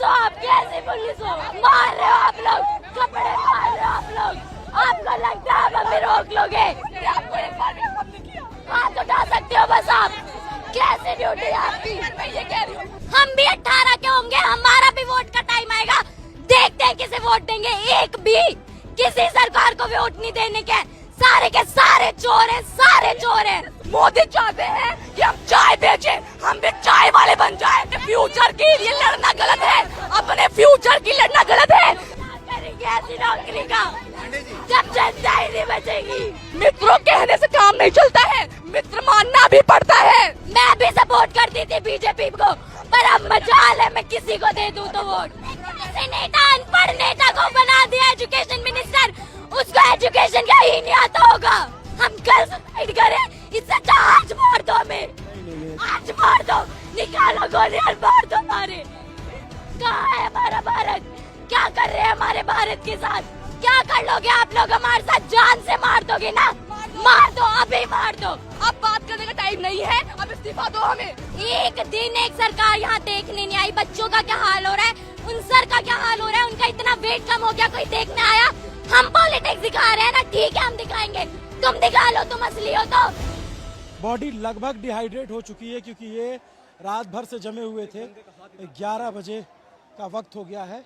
Police हो आप? कैसी पुलिस हो? मार रहे हो आप लोग, कपड़े मार रहे हो आप लोग। आपको लगता है हमें रोक लोगे? हाथ उठा सकते हो बस आप। कैसे ड्यूटी है आपकी? मैं ये कह रही हूँ हम भी 18 के होंगे, हमारा भी वोट का टाइम आएगा। देखते हैं किसे वोट देंगे। एक भी किसी सरकार को वोट नहीं देने के। सारे के सारे चोर हैं, सारे चोर हैं। मोदी चाहते हैं कि हम चाय बेचें, हम भी चाय वाले बन जाएं। फ्यूचर के लिए लड़ना गलत है, अपने फ्यूचर की लड़ना गलत है। करेंगे ऐसी नौकरी का जब जनता ही नहीं बचेगी। मित्रों कहने से काम नहीं चलता है, मित्र मानना भी पड़ता है। मैं भी सपोर्ट करती थी बीजेपी को, पर अब मजाल है मैं किसी को दे दूं तो वोट। किसी नेता अनपढ़ नेता को बना दिया एजुकेशन मिनिस्टर, उसको एजुकेशन का ही नहीं आता होगा। हम कल सुसाइड करें, इससे अच्छा आज मार दो हमें, आज मार दो, निकालो गोली और मार दो हमारे। कहाँ है हमारा भारत? क्या कर रहे हैं हमारे भारत के साथ? क्या कर लोगे आप लोग हमारे साथ? जान से मार दोगे ना? मार दो, अभी मार दो। अब बात करने का टाइम नहीं है, अब इस्तीफा दो हमें। एक दिन एक सरकार यहाँ देखने नहीं आई। बच्चों का क्या हाल हो रहा है, उन सर का क्या हाल हो रहा है, उनका इतना वेट कम हो गया, कोई देखने आया? हम पॉलिटिक्स दिखा रहे हैं ना, ठीक है हम दिखाएंगे, तुम दिखा लो, तुम असली हो तो। बॉडी लगभग डिहाइड्रेट हो चुकी है क्योंकि ये रात भर से जमे हुए थे। 11 बजे का वक्त हो गया है।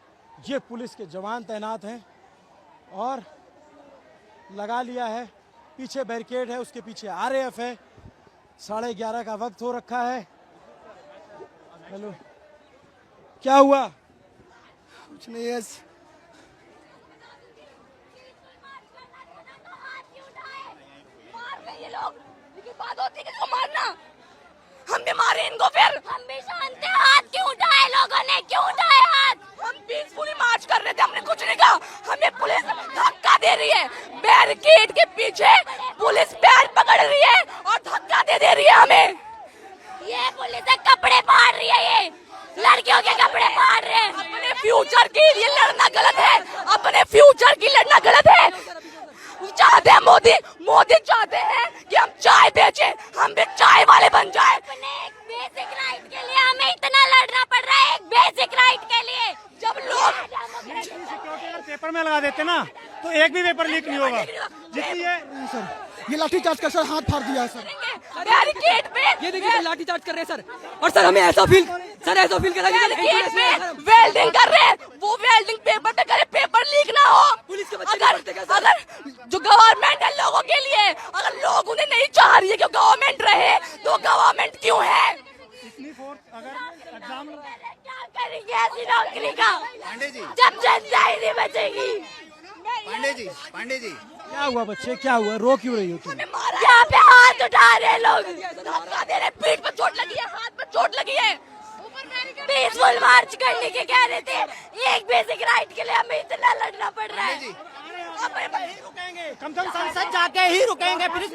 ये पुलिस के जवान तैनात हैं और लगा लिया है, पीछे बैरिकेड है, उसके पीछे आरएएफ है। 11:30 का वक्त हो रखा है। हेलो, क्या हुआ? कुछ नहीं है। ये लोग, लेकिन बात होती है किसको मारना? हम भी मारे इनको फिर। हम भी जानते हैं हाथ क्यों उठाए लोगों ने, क्यों उठाए हाथ? हम पीसफुली मार्च कर रहे थे, हमने कुछ नहीं कहा। हमें पुलिस धक्का दे रही है, बैरिकेड के पीछे पुलिस पैर पकड़ रही है और धक्का दे रही है हमें। ये पुलिस कपड़े फाड़ रही है, ये लड़कियों के कपड़े फाड़ रहे हैं। अपने फ्यूचर के लिए लड़ना गलत है, अपने फ्यूचर की लड़ना गलत है। चाहते हैं मोदी चाहते हैं कि हम चाय बेचें, हम भी चाय वाले बन जाएं। अपने एक बेसिक राइट के लिए हमें इतना लड़ना पड़ रहा है, एक बेसिक राइट के लिए। जब लोग सिक्योरिटी अगर पेपर में लगा देते ना तो एक भी पेपर लीक नहीं होगा। जितनी ये लाठीचार्ज कर सर, हाथ फाड़ दिया है सर। बैरिकेड पे ये देखिए लाठीचार्ज कर रहे हैं सर। और सर हमें ऐसा फील कर रहा है वेल्डिंग कर रहे हैं, वो वेल्डिंग पेपर पे करे, पेपर लीक ना हो। पुलिस के बच्चे अगर जो गवर्नमेंट है लोगों के लिए, अगर लोग उन्हें नहीं चाह रही है कि गवर्नमेंट रहे, तो गवर्नमेंट क्यों है? इतनी फोर्स अगर एग्जाम क्या करेंगे ऐसी नौकरी का पांडे जी, जब जनता ही नहीं बचेगी? पांडे जी क्या हुआ बच्चे, क्या हुआ? रो क्यों रही हो तुम? यहाँ पे हाथ उठा रहे हैं लोग, धक्का दे रहे हैं, पीठ पे चोट लगी है, हाथ पे चोट लगी है। पीसफुल मार्च करने के कह रहे थे, एक बेसिक राइट के लिए हमें इतना लड़ना पड़ रहा है। कम से कम संसद जाके ही रुकेंगे। पुलिस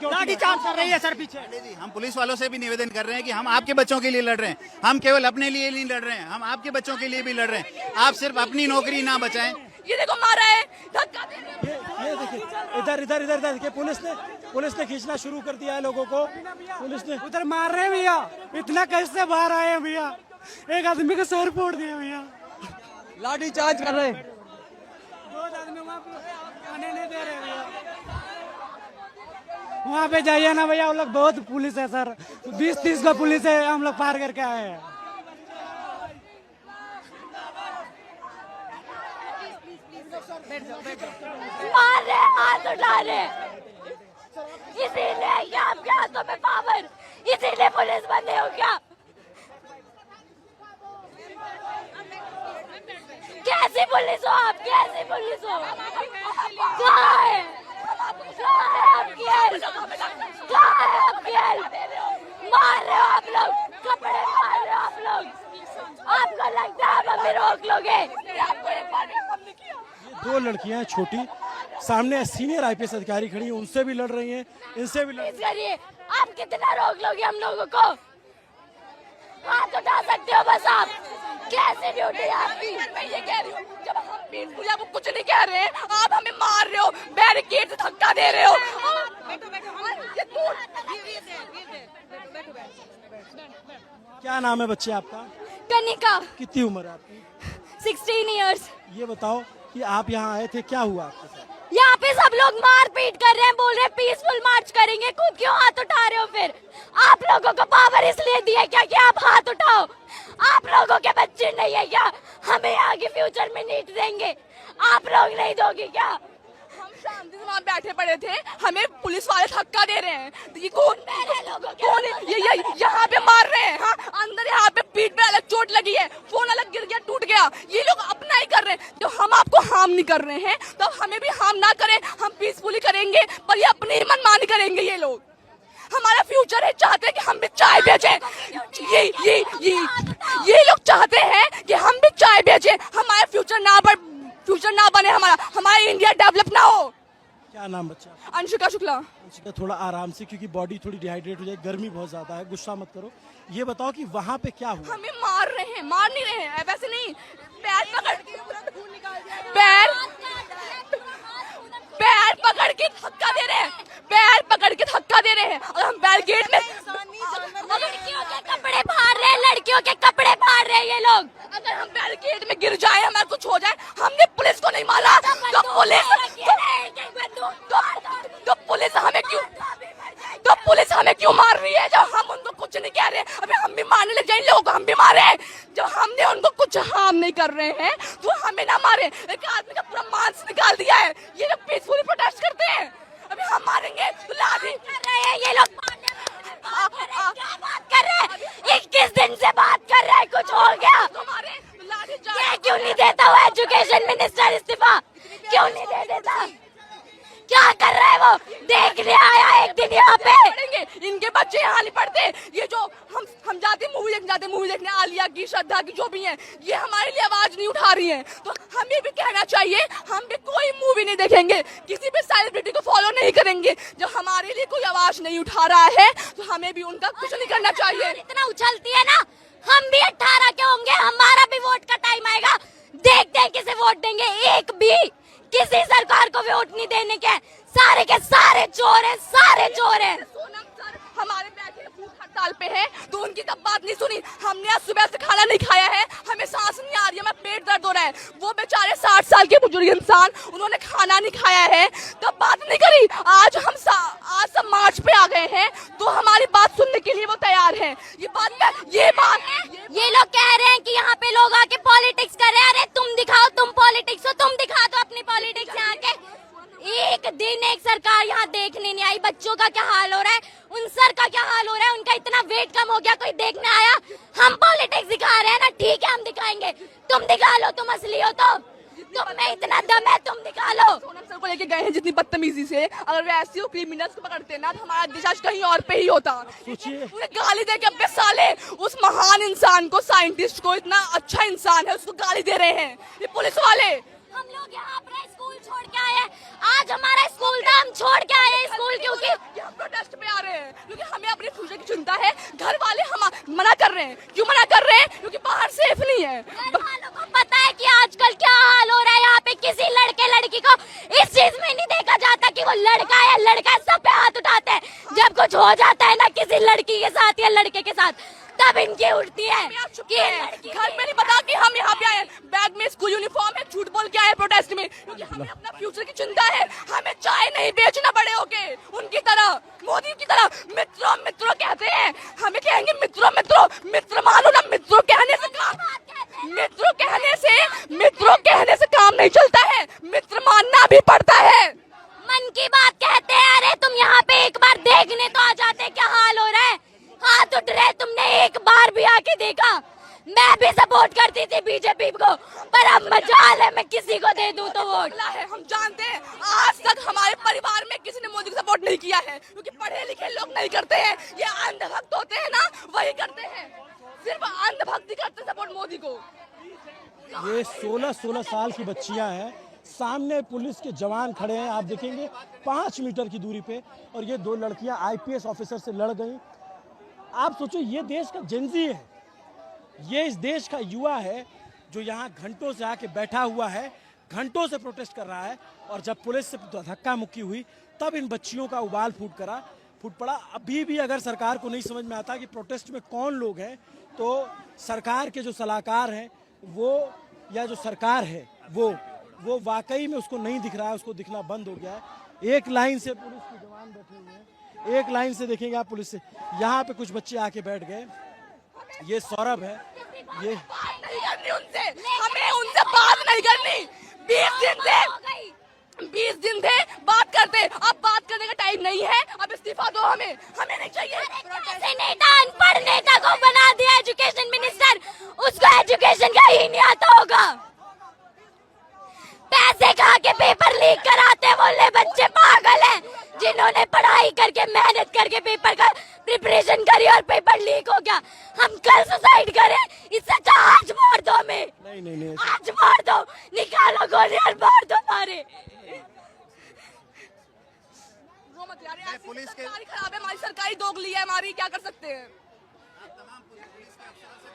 लाठीचार्ज कर रही है सर पीछे। हम पुलिस वालों से भी निवेदन कर रहे हैं कि हम आपके बच्चों के लिए लड़ रहे हैं, हम केवल अपने लिए नहीं लड़ रहे हैं, हम आपके बच्चों के लिए भी लड़ रहे हैं। आप सिर्फ अपनी नौकरी ना बचाएं। ये देखो मारा है, धक्का दे रहे हैं। ये देखिए इधर देखिए, पुलिस ने खींचना शुरू कर दिया है लोगों को। पुलिस ने उधर मार रहे हैं भैया, इतना कैसे बाहर आए हैं भैया? एक आदमी का सर फोड़ दिया भैया, लाठीचार्ज कर रहे हैं। 2 आदमी वहाँ पे आने नहीं दे रहे भैया। वहाँ पे जाइए ना भैया, हम लोग बहुत पुलिस है सर, 20-30 का पुलिस है, हम लोग पार करके आए हैं। मार रहे हैं, हाथ उठा रहे हैं। इसीलिए क्या आपके हाथों में पावर, इसीलिए पुलिस बंदे हो क्या? कैसी पुलिस हो आप? कैसी पुलिस हो? कहाँ है? कहाँ है आपकी हेल्प? कहाँ है आपकी हेल्प? मार रहे हो आप लोग, कपड़े मार रहे हो आप लोग। आपको लगता है हमें रोक लोगे? दो लड़कियां हैं छोटी, सामने सीनियर आईपीएस अधिकारी खड़ी हैं, उनसे भी लड़ रही हैं, इनसे भी लड़ रही हैं। करिए, आप कितना रोक लोगे हम लोगों को? हाथ उठा सकते हो बस आप। कैसे ड्यूटी है आपकी? मैं ये कह रही हूँ, जब हम पीसफुली आपको कुछ नहीं कह रहे हैं, आप हमें मार रहे हो, बैरिकेड से धक्का दे रहे हो। क्या नाम है बच्चे आपका? कनिका, कितनी उम्र है आपकी? 16 इयर्स। ये बताओ कि आप यहाँ आए थे, क्या हुआ आपके साथ? यहाँ पे सब लोग मार पीट कर रहे हैं, बोल रहे हैं पीसफुल मार्च करेंगे, खुद क्यों हाथ उठा रहे हो? फिर आप लोगों को पावर इसलिए दिया क्या कि आप हाथ उठाओ? आप लोगों के बच्चे नहीं है क्या? हमें आगे फ्यूचर में नीट देंगे, आप लोग नहीं दोगे क्या? हम शांति से वहाँ बैठे पड़े थे, हमें पुलिस वाले धक्का दे रहे हैं। तो ये कौन कौन है? ये यहाँ पे मार रहे हैं। हाँ, अंदर यहाँ पे पीठ पे अलग चोट लगी है, फोन अलग गिर गया, टूट गया। ये लोग अपना ही कर रहे हैं। जो हम आपको हार्म नहीं कर रहे हैं तो हमें भी हार्म ना करें, हम पीसफुली करेंगे, पर ये अपनी ही मनमानी करेंगे। ये लोग हमारा फ्यूचर है, चाहते हैं कि हम भी चाय बेचें। ये लोग चाहते हैं कि हम भी चाय बेचें, हमारा फ्यूचर ना बने, हमारा इंडिया डेवलप ना हो। क्या नाम बच्चा? अंशिका शुक्ला। अंशिका, थोड़ा आराम से, क्योंकि बॉडी थोड़ी डिहाइड्रेट हो जाए, गर्मी बहुत ज्यादा है, गुस्सा मत करो। ये बताओ कि वहाँ पे क्या हुआ? हमें मार रहे हैं, मार नहीं रहे हैं, वैसे नहीं, पैर पकड़ के धक्का दे रहे हैं, पैर पकड़ के धक्का दे रहे हैं। और हम बैरिकेड में लड़कियों के कपड़े फाड़ रहे हैं, लड़कियों के कपड़े फाड़ रहे हैं ये लोग। अगर हम बैरिकेड में गिर जाए, हमारा कुछ हो जाए, हमने पुलिस को नहीं मारा तो पुलिस हमें क्यों मार रही है? जब हम उनको कुछ नहीं कह रहे हैं, अभी हम भी मारने लग जाए, लोग हम भी मारे। जब हमने उनको कुछ हार्म नहीं कर रहे हैं तो हमें ना मारे। एक आदमी का पूरा मांस निकाल दिया है, ये लोग पीसफुली प्रोटेस्ट करते हैं, अभी हम मारेंगे तो लाठी कर रहे हैं ये लोग। क्या बात कर रहे हैं? 21 दिन से बात कर रहे हैं, कुछ हो गया? ये क्यों नहीं देता वो एजुकेशन मिनिस्टर इस्तीफा? क्यों नहीं दे देता? क्या कर रहा है वो? देखने आया एक दिन यहाँ पे। पढ़ेंगे, इनके बच्चे यहाँ नहीं पढ़ते। ये जो हम जाते मूवी देखने आलिया की, श्रद्धा की, जो भी है, ये हमारे लिए आवाज नहीं उठा रही है। तो हमें भी कहना चाहिए, हम भी कोई मूवी नहीं देखेंगे, किसी भी सेलिब्रिटी को फॉलो नहीं करेंगे। जब हमारे लिए कोई आवाज नहीं उठा रहा है तो हमें भी उनका कुछ नहीं करना चाहिए। इतना उछलती है ना, हम भी 18 के होंगे, हमारा भी वोट का टाइम आएगा, देखते हैं किसे वोट देंगे। एक भी किसी सरकार को वोट नहीं देने के, सारे के सारे चोर हैं, सारे चोर हैं। सोनम सर हमारे बैठे भूख हड़ताल पे है तो उनकी तब बात नहीं सुनी। हमने आज सुबह से खाना नहीं खाया है, हमें सांस नहीं आ रही है, हमें पेट दर्द हो रहा है। वो बेचारे 60 साल के बुजुर्ग इंसान, उन्होंने खाना नहीं खाया है, तब बात नहीं करी। आज सब मार्च पे आ गए हैं तो हमारी बात सुनने के लिए वो तैयार है। ये लोग कह रहे हैं कि यहाँ पे लोग आके पॉलिटिक्स कर रहे हैं। अरे तुम दिखाओ, तुम पॉलिटिक्स हो, तुम दिखा दो अपनी पॉलिटिक्स यहाँ के। एक दिन एक सरकार यहाँ देखने नहीं आई। बच्चों का क्या हाल हो रहा है, उन सर का क्या हाल हो रहा है, उनका इतना वेट कम हो गया, कोई देखने आया? हम पॉलिटिक्स दिखा रहे हैं ना, ठीक है हम दिखाएंगे, तुम दिखा लो, तुम असली हो तो। तुम में इतना दम है, तुम दिखा लो। सोनम सर को लेके गए हैं जितनी बदतमीजी से, अगर वैसे हो क्रिमिनल्स को पकड़ते ना तो हमारा देश आज कहीं और पे ही होता। उन्हें गाली दे के अबे साले, उस महान इंसान को, साइंटिस्ट को, इतना अच्छा इंसान है, उसको गाली दे रहे हैं ये पुलिस वाले। हम लोग यहाँ अपना स्कूल छोड़ के आए हैं, आज हमारा स्कूल था, हम छोड़ के आए हैं स्कूल क्योंकि हम प्रोटेस्ट पे आ रहे हैं, क्योंकि हमें अपने फ्यूचर की चिंता है। घर वाले हम मना कर रहे हैं, क्यों मना कर रहे हैं? क्योंकि बाहर सेफ नहीं है। घर वालों को पता है कि आजकल क्या हाल हो रहा है यहाँ पे। किसी लड़के लड़की को इस चीज में नहीं देखा जाता कि वो लड़का है, लड़का, सब पे हाथ उठाते हैं। जब कुछ हो जाता है ना किसी लड़की के साथ या लड़के के साथ, तब इनकी उठती है कि घर में नहीं पता कि हम यहाँ पे आए। बैग में स्कूल यूनिफॉर्म है, झूठ बोल के आए प्रोटेस्ट में, क्योंकि हमें अपना फ्यूचर की चिंता है। हमें चाय नहीं बेचना बड़े होके उनकी तरह, मोदी की तरह। मित्रों मित्रों कहते हैं, हमें कहेंगे मित्रों मित्रों, मित्र मानो ना। मित्रों कहने से काम नहीं चलता है, मित्र मानना भी पड़ता है। मन की बात कहते हैं। अरे तुम यहाँ पे एक बार देखने तो आ जाते, क्या हाल हो रहा है, हाथ उठ रहे। तुमने एक बार भी आके देखा? मैं भी सपोर्ट करती थी बीजेपी को, पर अब मजाल है मैं किसी को दे दूं तो वोट। है, हम जानते हैं आज तक हमारे परिवार में किसी ने मोदी को सपोर्ट नहीं किया है, क्योंकि पढ़े लिखे लोग नहीं करते हैं। ये अंधभक्त होते हैं ना, वही करते हैं, सिर्फ अंधभक्ति करते हैं सपोर्ट मोदी को। ये 16 साल की बच्चियां हैं, सामने पुलिस के जवान खड़े हैं, आप देखेंगे 5 मीटर की दूरी पे, और ये 2 लड़कियां IPS ऑफिसर से लड़ गई। आप सोचो, ये देश का जेनजी है, ये इस देश का युवा है जो यहाँ घंटों से आके बैठा हुआ है, घंटों से प्रोटेस्ट कर रहा है। और जब पुलिस से धक्का मुक्की हुई तब इन बच्चियों का उबाल फूट पड़ा। अभी भी अगर सरकार को नहीं समझ में आता कि प्रोटेस्ट में कौन लोग हैं, तो सरकार के जो सलाहकार हैं वो, या जो सरकार है वो वाकई में उसको नहीं दिख रहा है, उसको दिखना बंद हो गया है। एक लाइन से पुलिस के जवान बैठे हुए हैं, एक लाइन से देखेंगे आप पुलिस से। यहाँ पे कुछ बच्चे आके बैठ गए, ये सौरभ है, ये बात नहीं करनी उनसे, हमें उनसे बात नहीं करनी। 20 दिन थे बात करते, अब बात करने का टाइम नहीं है, अब इस्तीफा दो हमें नहीं चाहिए। कैसे नेता अनपढ़ नेता को बना दिया एजुकेशन मिनिस्टर, उसको एजुकेशन का ही नहीं आता होगा। पैसे खा के पेपर लीक कराते बोले बच्चे पागल हैं, जिन्होंने पढ़ाई करके मेहनत करके पेपर का प्रिपरेशन करी और पेपर लीक हो गया। हम कल सुसाइड करें, इससे अच्छा आज मार दो हमें। नहीं आज मार दो, निकालो गोली और मार दो मारे। रो मत यार, ऐसी सरकारी खराब है हमारी, सरकारी दोगली है हमारी, क्या कर सकते हैं।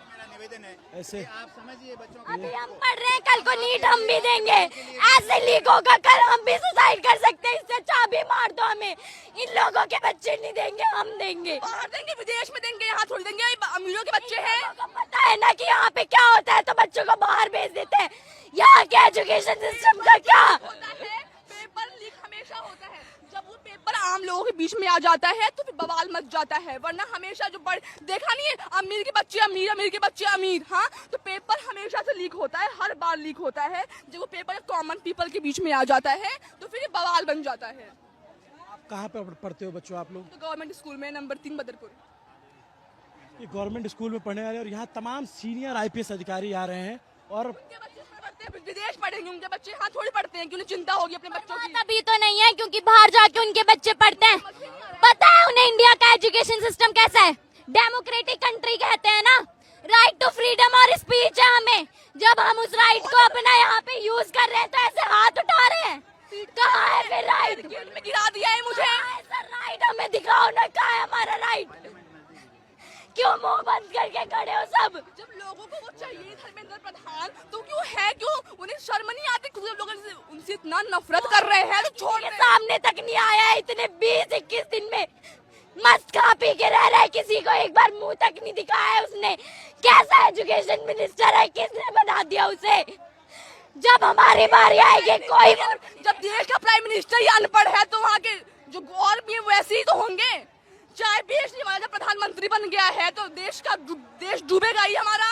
मेरा निवेदन है ऐसे आप समझिए बच्चों अभी हम पढ़ रहे हैं, कल को नीट हम भी देंगे, ऐसे लीक होगा कल हम भी सुसाइड कर सकते हैं। इससे अच्छा अभी मार दो हमें, इन लोगों के बच्चे नहीं देंगे, हम देंगे। बाहर देंगे, विदेश में देंगे, यहाँ थोड़ी देंगे, अमीरों के बच्चे हैं। लोगों को पता है ना कि यहाँ पे क्या होता है, तो बच्चों को बाहर भेज देते हैं। यहाँ के एजुकेशन सिस्टम का क्या होता है, पेपर लीक हमेशा होता है। जब वो पेपर आम लोगों के बीच में आ जाता है तो फिर बवाल मच जाता है, वरना हमेशा जो देखा नहीं है, अमीर के बच्चे अमीर, अमीर के बच्चे अमीर। हाँ, तो पेपर हमेशा से लीक होता है, हर बार लीक होता है। जब वो पेपर कॉमन पीपल के बीच में आ जाता है तो फिर ये बवाल बन जाता है। आप कहाँ पे पढ़ते हो बच्चों आप लोग? तो गवर्नमेंट स्कूल में नंबर 3 बदरपुर। ये गवर्नमेंट स्कूल में पढ़ने वाले, और यहाँ तमाम सीनियर IPS अधिकारी आ रहे हैं, और उनके बच्चे इसमें पढ़ते हैं, विदेश पढ़ेंगे उनके बच्चे, यहाँ थोड़ी पढ़ते हैं कि उन्हें चिंता होगी अपने बच्चों की। तभी तो नहीं है, क्योंकि बाहर जाके उनके बच्चे पढ़ते हैं। पता है उन्हें इंडिया का एजुकेशन सिस्टम कैसा है, डेमोक्रेटिक कंट्री कहते हैं ना, राइट टू फ्रीडम और स्पीच है हमें। जब हम उस राइट को अपना यहाँ पे यूज कर रहे हैं तो ऐसे हाथ उठा रहे हैं, कहाँ है फिर राइट? में गिरा दिया है मुझे। राइट हमें दिखाओ ना, कहाँ है हमारा राइट? क्यों मुंह बंद करके खड़े हो सब? जब लोगों को वो चाहिए धर्मेंद्र प्रधान, तो क्यों है, क्यों उन्हें शर्म नहीं आती? कुछ लोग उनसे इतना नफरत कर रहे हैं तो छोड़ के सामने तक नहीं आया है इतने 20-21 दिन में। मस्त खा पी के रह रहा है, किसी को एक बार मुंह तक नहीं दिखाया है उसने। कैसा एजुकेशन मिनिस्टर है, किसने बना दिया उसे? जब हमारी बारी आएगी कोई, जब देश का प्राइम मिनिस्टर ही अनपढ़ है तो वहाँ के जो और भी वैसे ही तो होंगे। चाहे देश नहीं, हमारा जब प्रधानमंत्री बन गया है तो देश डूबेगा ही हमारा।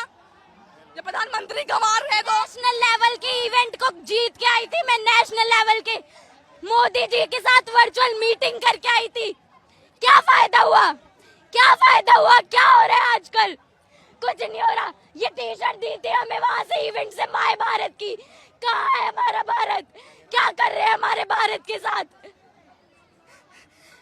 जब प्रधानमंत्री गंवार है तो नेशनल लेवल के इवेंट को जीत के आई थी मैं, नेशनल लेवल के मोदी जी के साथ वर्चुअल मीटिंग करके आई थी। क्या फायदा हुआ, क्या फायदा हुआ, क्या हो रहा है आजकल? कुछ नहीं हो रहा। ये टी-शर्ट दी थी हमें वहाँ से इवेंट से, माय भारत की। कहाँ है हमारा भारत? क्या कर रहे हैं हमारे भारत के साथ?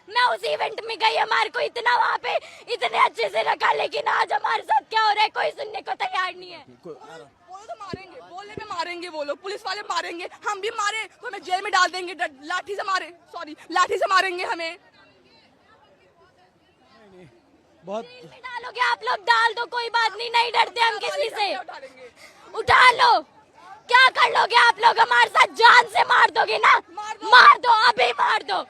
मैं उस इवेंट में गई, हमारे को इतना वहाँ पे इतने अच्छे से रखा, लेकिन आज हमारे साथ क्या हो रहा है कोई सुनने को तैयार नहीं है। बोलो तो मारेंगे, बोलने पे मारेंगे, वो लोग पुलिस वाले मारेंगे, हम भी मारे तो हमें जेल में डाल देंगे, लाठी से मारे, सॉरी लाठी से मारेंगे हमें। बहुत डालोगे आप लोग, डाल दो, कोई बात नहीं, नहीं डरते हम किसी से। उठा लो, क्या कर लोगे आप लोग हमारे साथ? जान से मार दोगे ना? मार दो, अभी मार दो,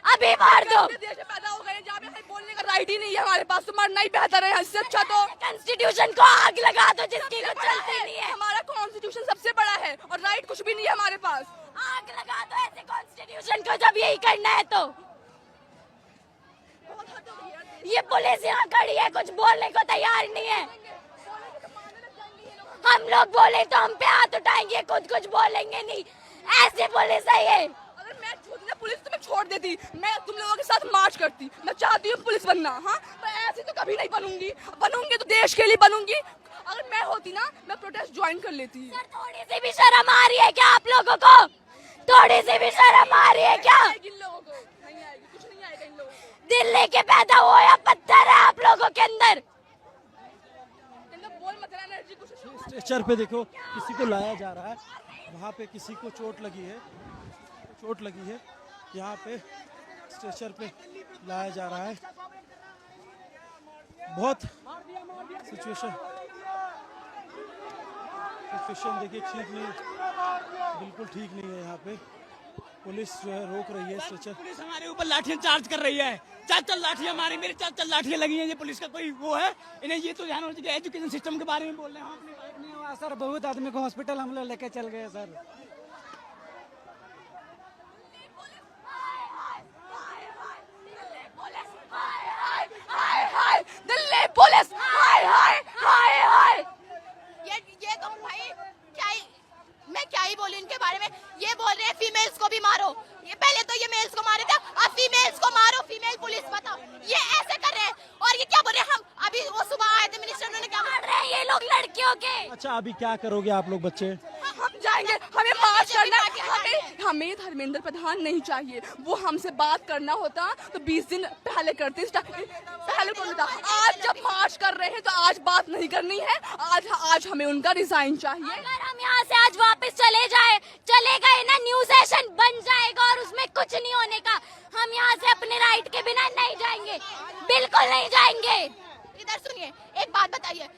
अभी मार दो। देश में पैदा हो गए जहाँ पे बोलने का राइट ही नहीं है हमारे पास, तो मरना ही बेहतर है। इससे अच्छा तो कॉन्स्टिट्यूशन को आग लगा दो, जिसकी कुछ चलती नहीं है। हमारा कॉन्स्टिट्यूशन सबसे बड़ा है और राइट कुछ भी नहीं है हमारे पास। आग लगा दो ऐसे कॉन्स्टिट्यूशन को, जब यही करना है तो। ये पुलिस यहाँ खड़ी है, कुछ बोलने को तैयार नहीं है। हम लोग बोले तो हम पे हाथ उठाएंगे, खुद कुछ बोलेंगे नहीं। ऐसी पुलिस है ये। अगर मैं खुद पुलिस तो मैं छोड़ देती, मैं तुम लोगों के साथ मार्च करती। मैं चाहती हूँ पुलिस बनना, हाँ, पर ऐसी तो कभी नहीं बनूंगी। बनूंगी तो देश के लिए बनूंगी। अगर मैं होती ना, मैं प्रोटेस्ट ज्वाइन कर लेती। सर थोड़ी सी भी शर्म आ रही है क्या आप लोगों को? थोड़ी सी भी शर्म आ रही है क्या? इन लोगों को नहीं आएगी, कुछ नहीं आएगा इन लोगों को। दिल लेके पैदा हुआ या पत्थर है आप लोगों के अंदर? बोल मत एनर्जी कुछ। स्ट्रेचर पे देखो किसी को लाया जा रहा है, वहाँ पे किसी को चोट लगी है, यहाँ पे स्ट्रेचर पे लाया जा रहा है। बहुत सिचुएशन देखिए ठीक नहीं, बिल्कुल ठीक नहीं है यहाँ पे। पुलिस जो है रोक रही है स्ट्रेचर। पुलिस हमारे ऊपर लाठियां चार्ज कर रही है। 4 लाठियां मारी, मेरी 4 लाठियां लगी हैं। ये पुलिस का कोई वो है? इन्हें ये तो ध्यान होना चाहिए। एजुकेशन सिस्टम के बारे में बोल रहे हैं हम अपनी बात नहीं हुआ सर, बहुत आदमी को हॉस्पिटल हम लोग लेके चल गए सर। दिल्ली पुलिस हाय हाय हाय हाय। ये तो भाई मैं क्या ही बोलूं इनके बारे में। ये बोल रहे हैं फीमेल्स को भी मारो। ये पहले तो ये मेल्स को मारे थे, अब फीमेल्स को मारो। फीमेल पुलिस बताओ, ये ऐसे कर रहे हैं। और ये क्या बोल रहे हैं? हम अभी वो सुबह आए थे मिनिस्टर, उन्होंने क्या बोल रहे हैं ये लोग लड़कियों के। अच्छा, अभी क्या करोगे आप लोग बच्चे? हम जाएंगे, हमें मार्च करना है। हमें धर्मेंद्र प्रधान नहीं चाहिए। वो हमसे बात करना होता तो 20 दिन पहले करते, पहले करता। आज जब मार्च कर रहे हैं तो आज बात नहीं करनी है। आज हमें उनका रिजाइन चाहिए। अगर हम यहाँ से आज वापस चले गए ना, न्यू सेशन बन जाएगा और उसमें कुछ नहीं होने का। हम यहाँ से अपने राइट के बिना नहीं जाएंगे, बिल्कुल नहीं जाएंगे। इधर सुनिए, एक बात बताइए,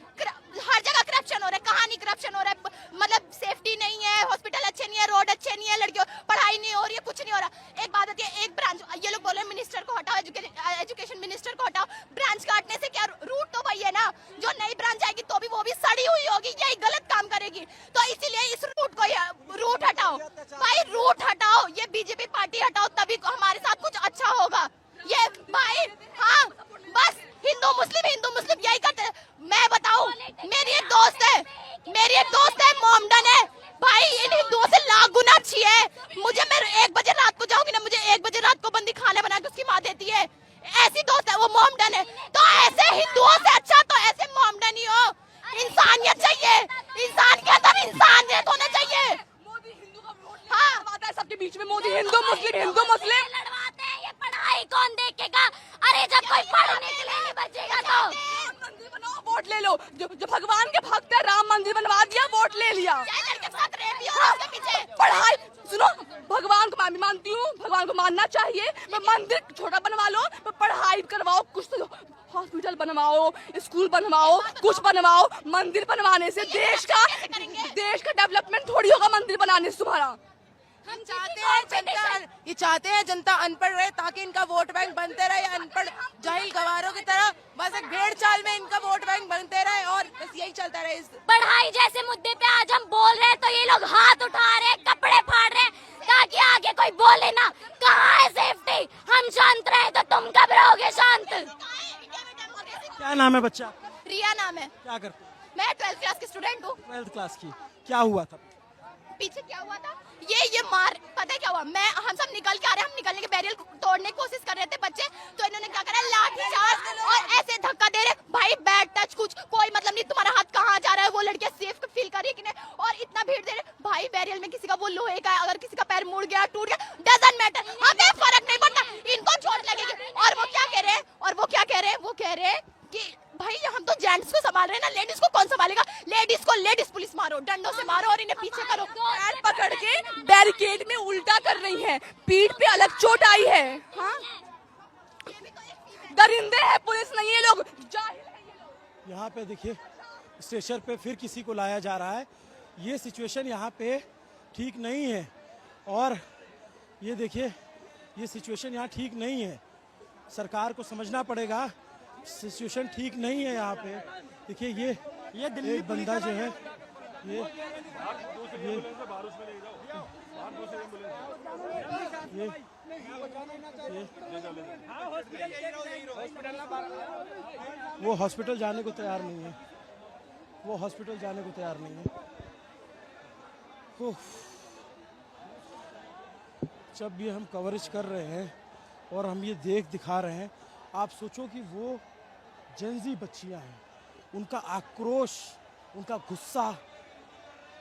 हर जगह करप्शन हो रहा है। कहाँ नहीं करप्शन हो रहा है? मतलब सेफ्टी नहीं है, हॉस्पिटल अच्छे नहीं है, रोड अच्छे नहीं है, लड़कियों पढ़ाई नहीं हो रही है, कुछ नहीं हो रहा। एक बात होती है, एक ब्रांच, ये लोग बोल रहे हैं मिनिस्टर को हटाओ, एजुकेशन मिनिस्टर को हटाओ। ब्रांच काटने से क्या, रूट तो वही है ना। जो नई ब्रांच आएगी तो भी वो भी सड़ी हुई होगी, यही गलत काम करेगी। तो इसीलिए इस रूट हटाओ भाई, रूट हटाओ। ये बीजेपी पार्टी हटाओ, तभी हमारे साथ कुछ अच्छा होगा। ये भाई हाँ, बस हिंदू मुस्लिम यही करते। मैं बताऊं, मेरी एक दोस्त है मोमडन है भाई, इन हिंदुओं से लाख गुना अच्छी है। मुझे, मैं 1 बजे रात को जाऊंगी ना, मुझे 1 बजे रात को बंदी खाना बना के उसकी माँ देती है। ऐसी दोस्त है, वो मोमडन है। तो ऐसे हिंदुओं से अच्छा तो ऐसे मोमडन ही हो। इंसानियत चाहिए, इंसान के अंदर इंसानियत होना चाहिए। हाँ, सबके बीच में मोदी हिंदू मुस्लिम लड़वाते हैं। ये पढ़ाई कौन देखेगा? अरे जब कोई पढ़ने के लिए नहीं बचेगा तो मंदिर बनाओ, वोट ले लो। जो भगवान के भक्त है, राम मंदिर बनवा दिया, वोट ले लिया। पढ़ाई सुनो, भगवान को मैं भी मानती हूँ, भगवान को मानना चाहिए। मंदिर छोटा बनवा लो, पढ़ाई करवाओ, कुछ तो हॉस्पिटल बनवाओ, स्कूल बनवाओ, कुछ बनवाओ। मंदिर बनवाने से देश का डेवलपमेंट थोड़ी होगा मंदिर बनाने से तुम्हारा। हम चाहते हैं जनता अनपढ़ रहे, ताकि इनका वोट बैंक बनते रहे। अनपढ़ जाहिल गवारों की तरह बस एक भेड़ चाल में इनका वोट बैंक बनते रहे और बस यही चलता रहे। पढ़ाई जैसे मुद्दे पे आज हम बोल रहे हैं तो ये लोग हाथ उठा रहे हैं, कपड़े फाड़ रहे हैं, ताकि आगे कोई बोले ना। कहाँ है सेफ्टी? हम शांत रहे तो तुम कब रहोगे शांत? क्या नाम है बच्चा? रिया नाम है। क्या करते? मैं 12th क्लास की स्टूडेंट हूँ। 12th क्लास की। क्या हुआ था पीछे? क्या हुआ था? ये मार, पता है क्या हुआ? हम सब निकल के आ रहे हैं, हम निकलने के बैरियर तोड़ने की कोशिश कर रहे थे बच्चे, तो इन्होंने क्या करा, लाठी चार्ज और ऐसे धक्का दे रहे। भाई बैड टच, कुछ कोई मतलब नहीं, तुम्हारा हाथ कहाँ जा रहा है? वो लड़कियां सेफ फील कर रही है कि नहीं? और इतना भीड़ दे रहे भाई, बैरियर में किसी का वो लोहे का है, अगर किसी का पैर मुड़ गया, टूट गया, डजंट मैटर, हमें फर्क नहीं पड़ता, इनको चोट लगेगी। और वो क्या कह रहे हैं? वो कह रहे हैं कि भाई हम तो जेंट्स को संभाल रहे हैं ना, लेडीज को कौन संभालेगा? लेडीज पुलिस मारो, डंडों से मारो और इन्हें पीछे करो। पैर पकड़ के बैरिकेड में उल्टा कर रही हैं, पीठ पे अलग चोट आई है। हाँ, दरिंदे हैं, पुलिस नहीं है, लोग जाहिल हैं। यहाँ पे देखिए, स्टेशन पे फिर किसी को लाया जा रहा है। ये सिचुएशन यहाँ पे ठीक नहीं है और ये देखिए, ये सिचुएशन यहाँ ठीक नहीं है। सरकार को समझना पड़ेगा, सिचुएशन ठीक नहीं है यहाँ पे। देखिए ये दिल्ली एक बंदा जो है, ये वो हॉस्पिटल जाने को तैयार नहीं है। जब भी हम कवरेज कर रहे हैं और हम ये दिखा रहे हैं, आप सोचो कि वो जेंजी बच्चियां हैं, उनका आक्रोश, उनका गुस्सा,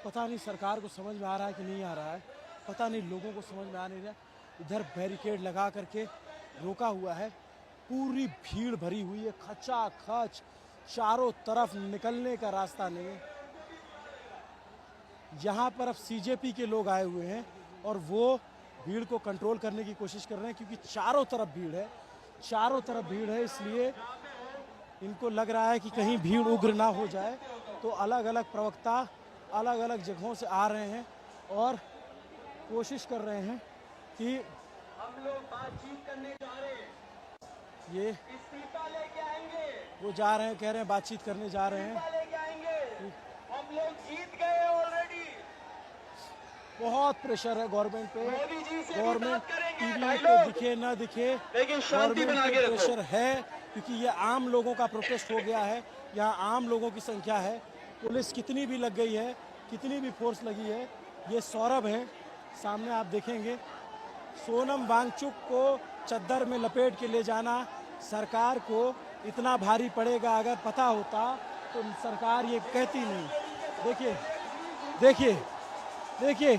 पता नहीं सरकार को समझ में आ रहा है कि नहीं आ रहा है, पता नहीं लोगों को समझ में आ नहीं रहा। इधर बैरिकेड लगा करके रोका हुआ है, पूरी भीड़ भरी हुई है, खचाखच, चारों तरफ निकलने का रास्ता नहीं है। यहाँ पर अब सीजेपी के लोग आए हुए हैं और वो भीड़ को कंट्रोल करने की कोशिश कर रहे हैं, क्योंकि चारों तरफ भीड़ है, इसलिए इनको लग रहा है कि कहीं भीड़ उग्र ना हो जाए। तो अलग अलग प्रवक्ता अलग अलग जगहों से आ रहे हैं और कोशिश कर रहे हैं कि हम लोग बातचीत करने जा रहे हैं, ये इस्तीफा लेके आएंगे, वो जा रहे हैं, कह रहे हैं बातचीत करने जा रहे हैं, हम लोग जीत गए ऑलरेडी। बहुत प्रेशर है गवर्नमेंट पे, गवर्नमेंट टीवी पे दिखे ना दिखे, गवर्नमेंट पे प्रेशर है, क्योंकि ये आम लोगों का प्रोटेस्ट हो गया है। यहाँ आम लोगों की संख्या है, पुलिस कितनी भी लग गई है, कितनी भी फोर्स लगी है। ये सौरभ है, सामने आप देखेंगे। सोनम वांगचुक को चद्दर में लपेट के ले जाना सरकार को इतना भारी पड़ेगा, अगर पता होता तो सरकार ये कहती नहीं। देखिए देखिए देखिए,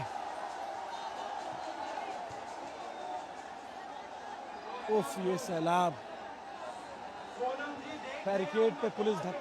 उफ, ये सैलाब, बैरिकेड पे पुलिस धक्का